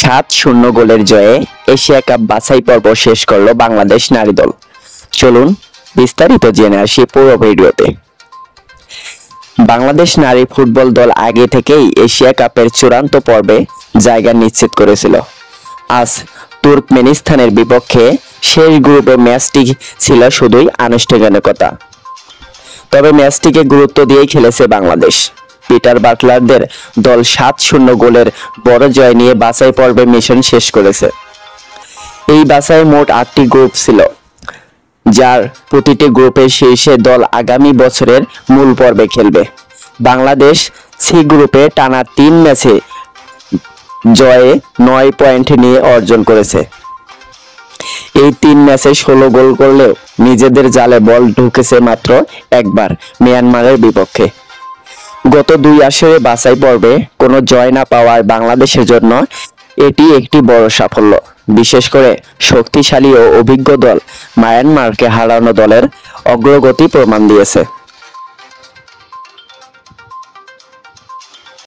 7-0 গোলের জয়ে Asia cup বাছাই পর্ব শেষ করলো বাংলাদেশ নারী দল। চলুন বিস্তারিত জেনে আসি পুরো ভিডিওতে। বাংলাদেশ নারী ফুটবল দল আগে থেকেই এশিয়া কাপের চূড়ান্ত পর্বে জায়গা নিশ্চিত করেছিল। আজ তুর্কমেনিস্তানের বিপক্ষে শেষ গ্রুপে ম্যাচটি ছিল শুধুই আনুষ্ঠানিকতা, তবে ম্যাচটিকে গুরুত্ব দিয়েই খেলেছে বাংলাদেশ। পিটার বাটলারদের দল 7-0 গোলের বড় জয় নিয়ে বাছাই পর্বে মিশন শেষ করেছে। এই বাছাই মোট 8টি গ্রুপ ছিল, যার প্রতিটি গ্রুপের শীর্ষে দল আগামী বছরের মূল পর্বে খেলবে। বাংলাদেশ সি গ্রুপে টানা 3 ম্যাচে জয়ে 9 পয়েন্ট নিয়ে অর্জন করেছে। এই 3 ম্যাচে 16 গোল করলেও নিজেদের জালে বল ঢুকেছে মাত্র একবার, মিয়ানমারের বিপক্ষে। গত 2 আসরে বাছাই পর্বে কোনো জয় না পাওয়ার বাংলাদেশের জন্য এটি একটি বড় সাফল্য। বিশেষ করে শক্তিশালী ও অভিজ্ঞ দল মায়ানমারকে হারানো দলের অগ্রগতি প্রমাণ দিয়েছে।